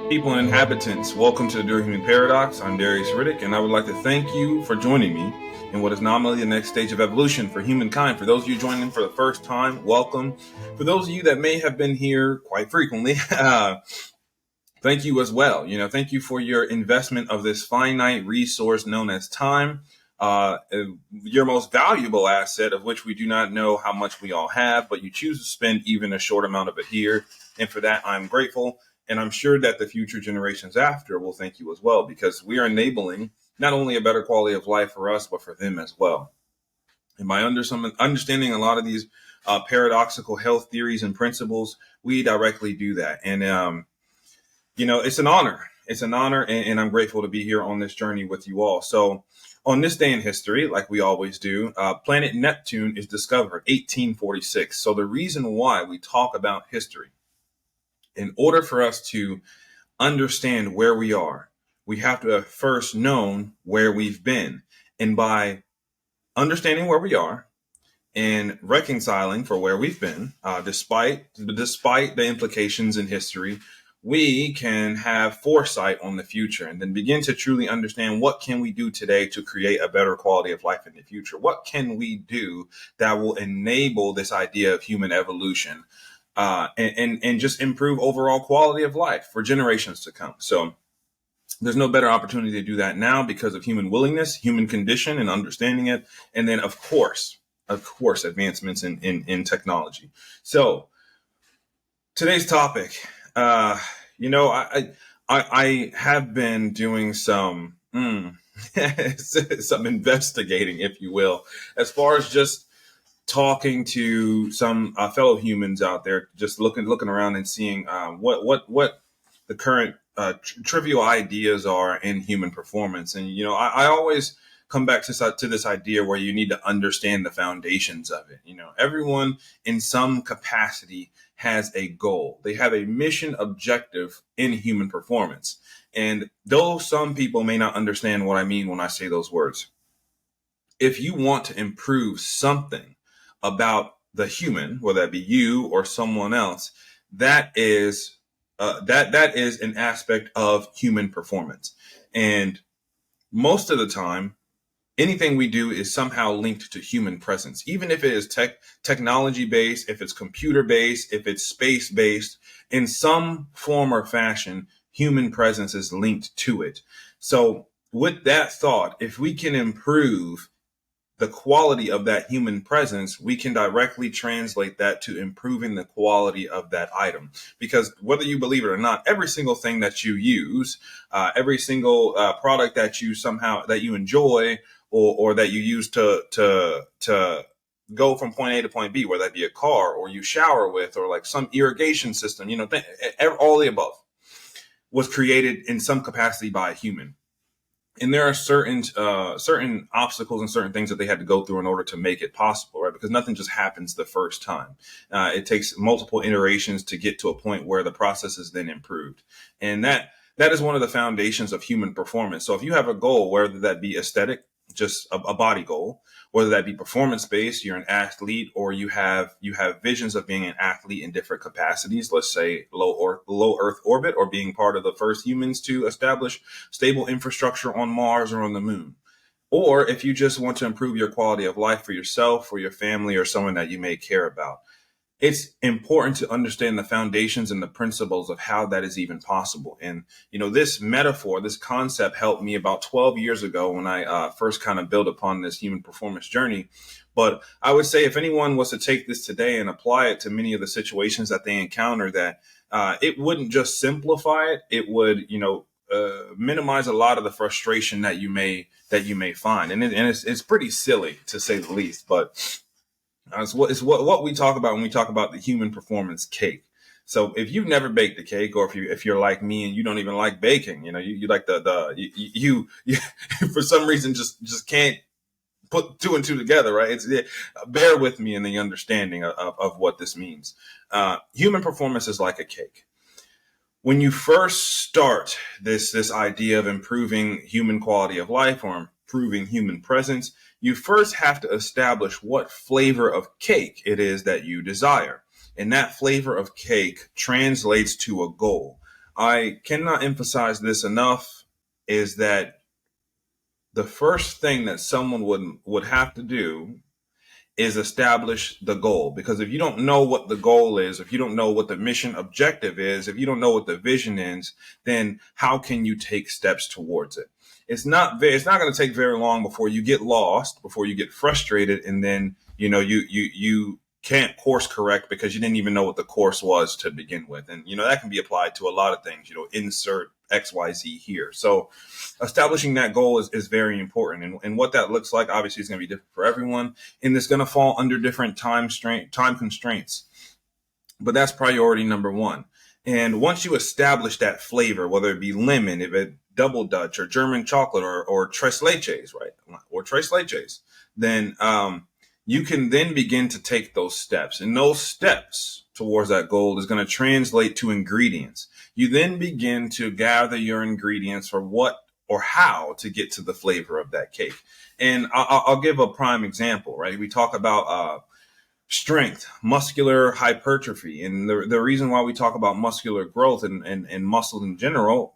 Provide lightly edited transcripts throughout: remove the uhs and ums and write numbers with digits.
People and inhabitants, welcome to the Dear Human Paradox. I'm Darius Riddick, and I would like to thank you for joining me in what is nominally the next stage of evolution for humankind. For those of you joining for the first time, welcome. For those of you that may have been here quite frequently, thank you as well. Thank you for your investment of this finite resource known as time, uh, your most valuable asset, of which we do not know how much we all have, but you choose to spend even a short amount of it here. And for that, I'm grateful. And I'm sure that the future generations after will thank you as well, because we are enabling not only a better quality of life for us, but for them as well. And by understanding a lot of these paradoxical health theories and principles, we directly do that. And it's an honor. It's an honor, and I'm grateful to be here on this journey with you all. So, on this day in history, like we always do, planet Neptune is discovered 1846. So, the reason why we talk about history, in order for us to understand where we are, we have to have first known where we've been. And by understanding where we are and reconciling for where we've been, despite the implications in history, we can have foresight on the future and then begin to truly understand what can we do today to create a better quality of life in the future. What can we do that will enable this idea of human evolution, and just improve overall quality of life for generations to come. So there's no better opportunity to do that now because of human willingness, human condition, and understanding it. And then, of course, advancements in technology. So today's topic, I have been doing some some investigating, if you will, as far as just talking to some fellow humans out there, just looking around and seeing what the current trivial ideas are in human performance. And I always come back to this idea where you need to understand the foundations of it. Everyone in some capacity has a goal. They have a mission objective in human performance. And though some people may not understand what I mean when I say those words, if you want to improve something about the human, whether that be you or someone else, that is that is an aspect of human performance. And most of the time, anything we do is somehow linked to human presence, even if it is technology based, if it's computer based, if it's space based, in some form or fashion, human presence is linked to it. So with that thought, if we can improve the quality of that human presence, we can directly translate that to improving the quality of that item. Because whether you believe it or not, every single thing that you use, every single product that you enjoy, or that you use to go from point A to point B, whether that be a car or you shower with, or like some irrigation system, all the above was created in some capacity by a human. And there are certain obstacles and certain things that they had to go through in order to make it possible, right? Because nothing just happens the first time. It takes multiple iterations to get to a point where the process is then improved. And that is one of the foundations of human performance. So if you have a goal, whether that be aesthetic, just a body goal, whether that be performance based, you're an athlete, or you have visions of being an athlete in different capacities, let's say low Earth orbit, or being part of the first humans to establish stable infrastructure on Mars or on the moon. Or if you just want to improve your quality of life for yourself, for your family, or someone that you may care about, it's important to understand the foundations and the principles of how that is even possible. And, this metaphor, this concept helped me about 12 years ago when I first kind of built upon this human performance journey. But I would say if anyone was to take this today and apply it to many of the situations that they encounter, that it wouldn't just simplify it. It would, minimize a lot of the frustration that you may find. And it's pretty silly, to say the least. But it's what we talk about when we talk about the human performance cake. So if you've never baked a cake, or if you're like me and you don't even like baking, you like you for some reason just can't put two and two together, right? Bear with me in the understanding of what this means. Human performance is like a cake. When you first start this idea of improving human quality of life or improving human presence, you first have to establish what flavor of cake it is that you desire. And that flavor of cake translates to a goal. I cannot emphasize this enough, is that the first thing that someone would have to do is establish the goal. Because if you don't know what the goal is, if you don't know what the mission objective is, if you don't know what the vision is, then how can you take steps towards it? It's not going to take very long before you get lost, before you get frustrated, and then you can't course correct because you didn't even know what the course was to begin with. And that can be applied to a lot of things. Insert XYZ here. So establishing that goal is very important. And what that looks like, obviously, is going to be different for everyone. And it's going to fall under different time constraints. But that's priority number one. And once you establish that flavor, whether it be lemon, if it double Dutch or German chocolate or tres leches, right? Or tres leches, then you can then begin to take those steps. And those steps towards that goal is going to translate to ingredients. You then begin to gather your ingredients for what or how to get to the flavor of that cake. And I'll give a prime example, right? We talk about strength, muscular hypertrophy. And the reason why we talk about muscular growth and muscle in general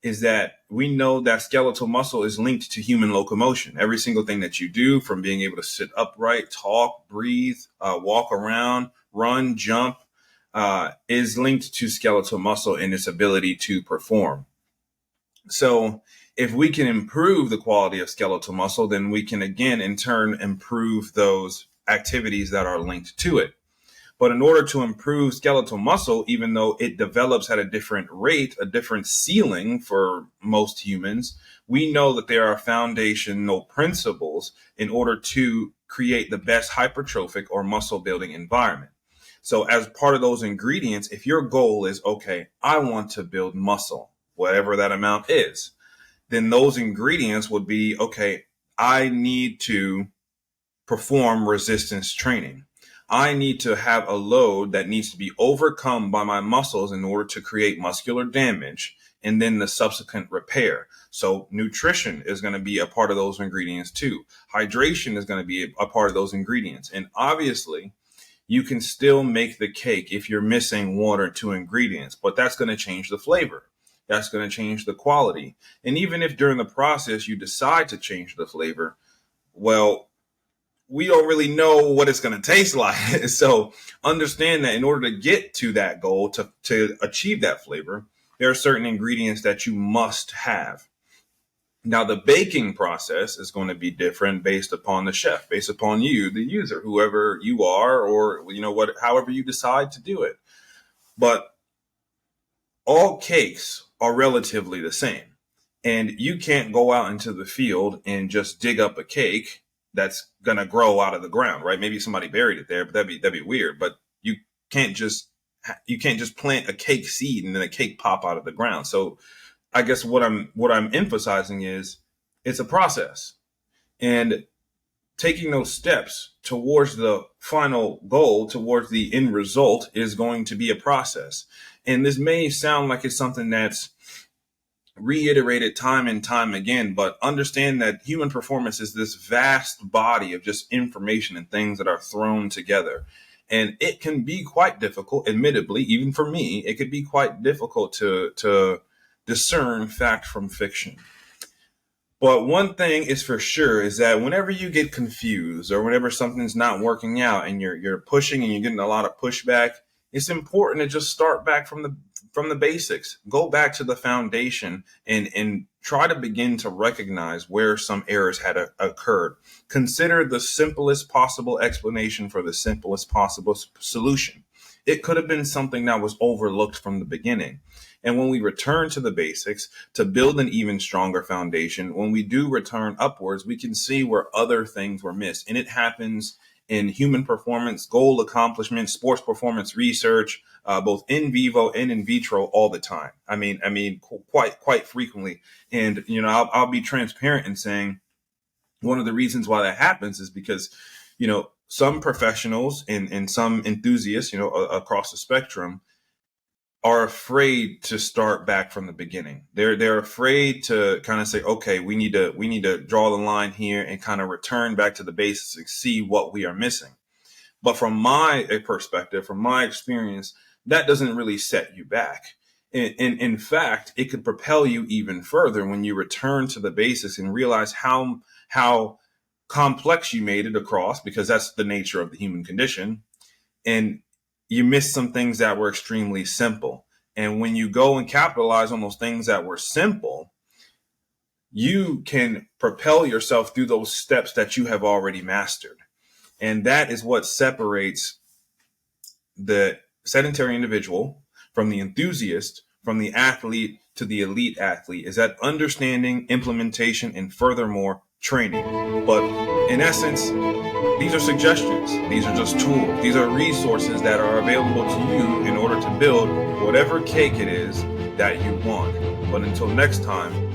is that we know that skeletal muscle is linked to human locomotion. Every single thing that you do, from being able to sit upright, talk, breathe, walk around, run, jump, is linked to skeletal muscle and its ability to perform. So if we can improve the quality of skeletal muscle, then we can, again, in turn, improve those activities that are linked to it. But in order to improve skeletal muscle, even though it develops at a different rate, a different ceiling for most humans, we know that there are foundational principles in order to create the best hypertrophic or muscle building environment. So as part of those ingredients, if your goal is, okay, I want to build muscle, whatever that amount is, then those ingredients would be, okay, I need to perform resistance training. I need to have a load that needs to be overcome by my muscles in order to create muscular damage and then the subsequent repair. So nutrition is going to be a part of those ingredients too. Hydration is going to be a part of those ingredients. And obviously, you can still make the cake if you're missing one or two ingredients, but that's going to change the flavor. That's going to change the quality. And even if during the process you decide to change the flavor, well, we don't really know what it's going to taste like. So understand that in order to get to that goal, to achieve that flavor, there are certain ingredients that you must have. Now, the baking process is going to be different based upon the chef, based upon you, the user, whoever you are, or however you decide to do it. But all cakes are relatively the same. And you can't go out into the field and just dig up a cake that's going to grow out of the ground, right? Maybe somebody buried it there, but that'd be weird. But you can't just plant a cake seed and then a cake pop out of the ground. So I guess what I'm emphasizing is it's a process, and taking those steps towards the final goal, towards the end result, is going to be a process. And this may sound like it's something that's reiterated time and time again, but understand that human performance is this vast body of just information and things that are thrown together. And it can be quite difficult, admittedly, even for me, it could be quite difficult to discern fact from fiction. But one thing is for sure is that whenever you get confused or whenever something's not working out and you're pushing and you're getting a lot of pushback, it's important to just start back from the basics. Go back to the foundation and try to begin to recognize where some errors had occurred. Consider the simplest possible explanation for the simplest possible solution. It could have been something that was overlooked from the beginning. And when we return to the basics to build an even stronger foundation, when we do return upwards, we can see where other things were missed. And it happens in human performance, goal accomplishment, sports performance research, both in vivo and in vitro all the time. I mean, quite frequently. And, I'll be transparent in saying one of the reasons why that happens is because, some professionals and some enthusiasts, across the spectrum, are afraid to start back from the beginning. They're afraid to kind of say, okay, we need to draw the line here and kind of return back to the basics and see what we are missing. But from my perspective, from my experience, that doesn't really set you back. in fact, it could propel you even further when you return to the basics and realize how complex you made it across, because that's the nature of the human condition. And you missed some things that were extremely simple. And when you go and capitalize on those things that were simple, you can propel yourself through those steps that you have already mastered. And that is what separates the sedentary individual from the enthusiast, from the athlete to the elite athlete, is that understanding, implementation, and furthermore, training. But in essence, these are suggestions. These are just tools. These are resources that are available to you in order to build whatever cake it is that you want. But until next time,